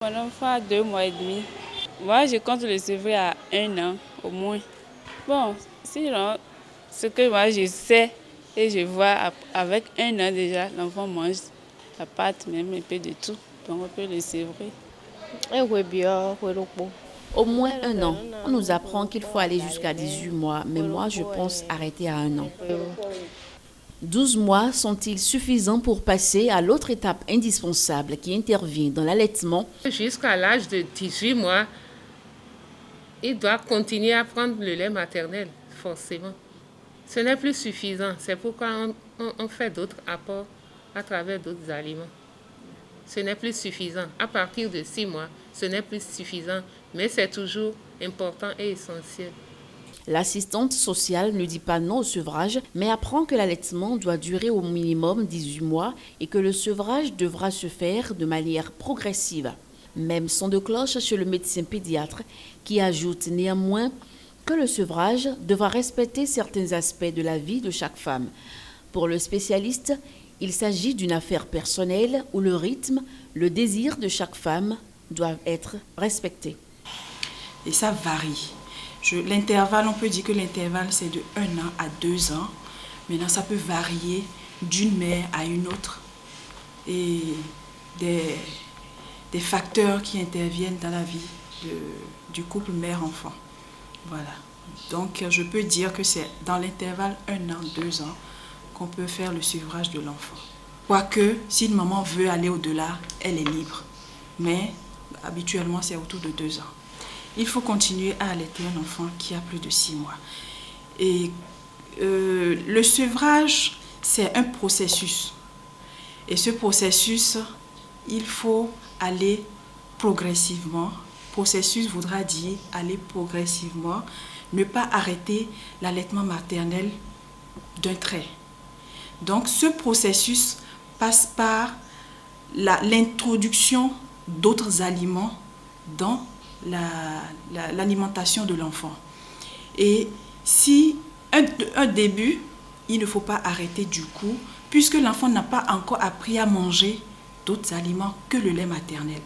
Mon enfant a 2 mois et demi. Moi, je compte le sevrer à 1 an au moins. Bon, sinon, ce que moi je sais et je vois, avec 1 an déjà, l'enfant mange la pâte, même un peu de tout. Donc on peut le sevrer. Au moins 1 an. On nous apprend qu'il faut aller jusqu'à 18 mois, mais moi je pense arrêter à 1 an. 12 mois sont-ils suffisants pour passer à l'autre étape indispensable qui intervient dans l'allaitement? Jusqu'à l'âge de 18 mois, il doit continuer à prendre le lait maternel, forcément. Ce n'est plus suffisant. C'est pourquoi on fait d'autres apports à travers d'autres aliments. Ce n'est plus suffisant. À partir de 6 mois, ce n'est plus suffisant, mais c'est toujours important et essentiel. L'assistante sociale ne dit pas non au sevrage, mais apprend que l'allaitement doit durer au minimum 18 mois et que le sevrage devra se faire de manière progressive. Même son de cloche chez le médecin pédiatre qui ajoute néanmoins que le sevrage devra respecter certains aspects de la vie de chaque femme. Pour le spécialiste, il s'agit d'une affaire personnelle où le rythme, le désir de chaque femme doivent être respectés. Et ça varie. L'intervalle, on peut dire que l'intervalle c'est de 1 an à 2 ans. Maintenant, ça peut varier d'une mère à une autre. Et des facteurs qui interviennent dans la vie du couple mère-enfant. Voilà. Donc, je peux dire que c'est dans l'intervalle 1 an, 2 ans qu'on peut faire le sevrage de l'enfant. Quoique, si une maman veut aller au-delà, elle est libre. Mais habituellement, c'est autour de 2 ans. Il faut continuer à allaiter un enfant qui a plus de 6 mois. Et le sevrage, c'est un processus. Et ce processus, il faut aller progressivement. Processus voudra dire aller progressivement, ne pas arrêter l'allaitement maternel d'un trait. Donc ce processus passe par l'introduction d'autres aliments dans l'alimentation de l'enfant. Et si un début, il ne faut pas arrêter du coup, puisque l'enfant n'a pas encore appris à manger d'autres aliments que le lait maternel.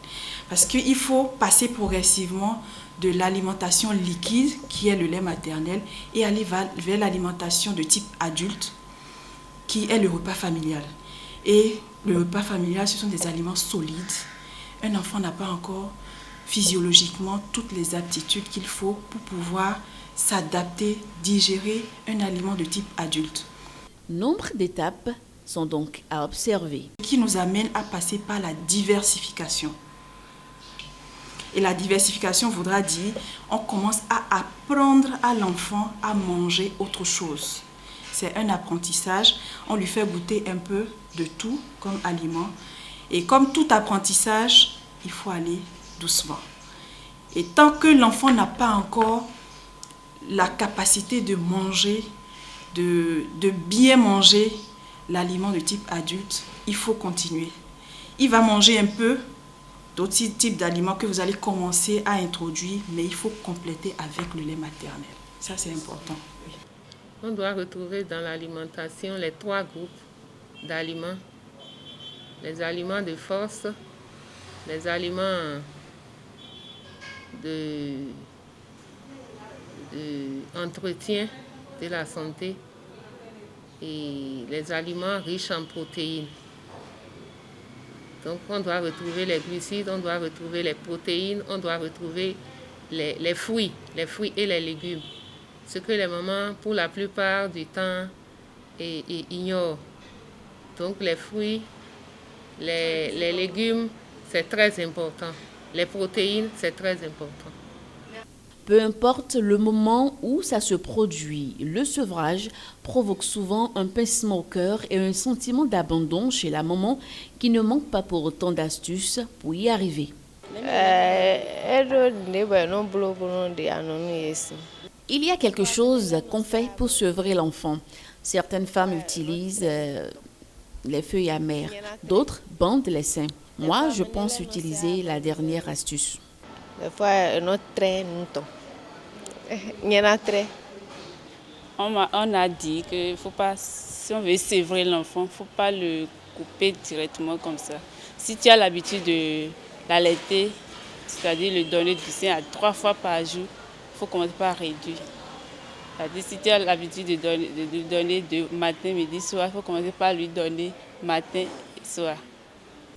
Parce qu'il faut passer progressivement de l'alimentation liquide, qui est le lait maternel, et aller vers l'alimentation de type adulte, qui est le repas familial. Et le repas familial, ce sont des aliments solides. Un enfant n'a pas encore physiologiquement toutes les aptitudes qu'il faut pour pouvoir s'adapter, digérer un aliment de type adulte. Nombre d'étapes sont donc à observer. Qui nous amène à passer par la diversification. Et la diversification voudra dire on commence à apprendre à l'enfant à manger autre chose. C'est un apprentissage, on lui fait goûter un peu de tout comme aliment. Et comme tout apprentissage, il faut aller doucement. Et tant que l'enfant n'a pas encore la capacité de manger, de bien manger l'aliment de type adulte, il faut continuer. Il va manger un peu d'autres types d'aliments que vous allez commencer à introduire, mais il faut compléter avec le lait maternel. Ça, c'est important. Oui. On doit retrouver dans l'alimentation les 3 groupes d'aliments. Les aliments de force, les aliments d'entretien de la santé et les aliments riches en protéines. Donc on doit retrouver les glucides, on doit retrouver les protéines, on doit retrouver les fruits et les légumes. Ce que les mamans, pour la plupart du temps, ignorent. Donc les fruits, les légumes, c'est très important. Les protéines, c'est très important. Peu importe le moment où ça se produit, le sevrage provoque souvent un pincement au cœur et un sentiment d'abandon chez la maman qui ne manque pas pour autant d'astuces pour y arriver. Il y a quelque chose qu'on fait pour sevrer l'enfant. Certaines femmes utilisent les feuilles amères, d'autres bandent les seins. Moi, je pense utiliser la dernière astuce. On a dit que faut pas, si on veut sevrer l'enfant, il ne faut pas le couper directement comme ça. Si tu as l'habitude de l'allaiter, c'est-à-dire le donner du sein à 3 fois par jour, il faut commencer par réduire. C'est-à-dire si tu as l'habitude de donner de matin, midi, soir, il faut commencer par lui donner matin et soir.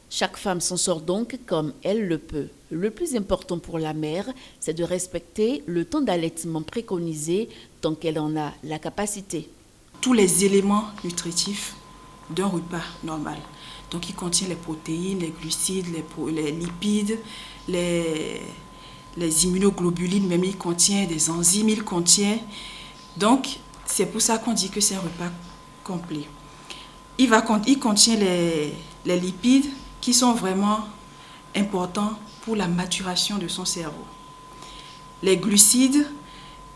Chaque femme s'en sort donc comme elle le peut. Le plus important pour la mère, c'est de respecter le temps d'allaitement préconisé tant qu'elle en a la capacité. Tous les éléments nutritifs d'un repas normal. Donc il contient les protéines, les glucides, les lipides, les immunoglobulines, même il contient des enzymes, il contient... Donc c'est pour ça qu'on dit que c'est un repas complet. Il contient les lipides qui sont vraiment importants pour la maturation de son cerveau. Les glucides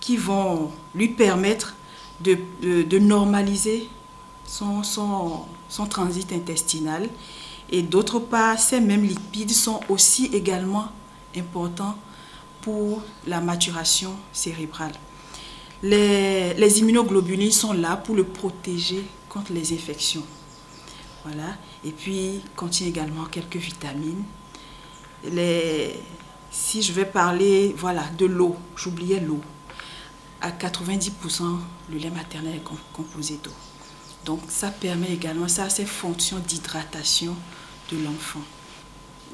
qui vont lui permettre de normaliser son transit intestinal. Et d'autre part, ces mêmes lipides sont aussi également importants pour la maturation cérébrale. Les immunoglobulines sont là pour le protéger contre les infections. Voilà. Et puis, contient également quelques vitamines. Si je vais parler de l'eau, j'oubliais l'eau. À 90%, le lait maternel est composé d'eau. Donc, ça permet également, ça a ces fonctions d'hydratation de l'enfant.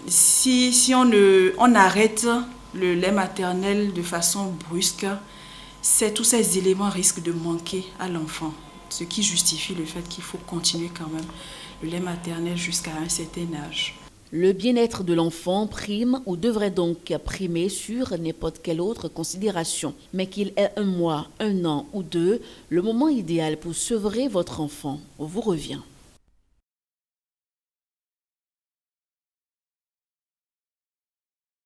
Si on arrête le lait maternel de façon brusque, tous ces éléments risquent de manquer à l'enfant, ce qui justifie le fait qu'il faut continuer quand même le lait maternel jusqu'à un certain âge. Le bien-être de l'enfant prime ou devrait donc primer sur n'importe quelle autre considération. Mais qu'il ait 1 mois, 1 an ou 2, le moment idéal pour sevrer votre enfant vous revient.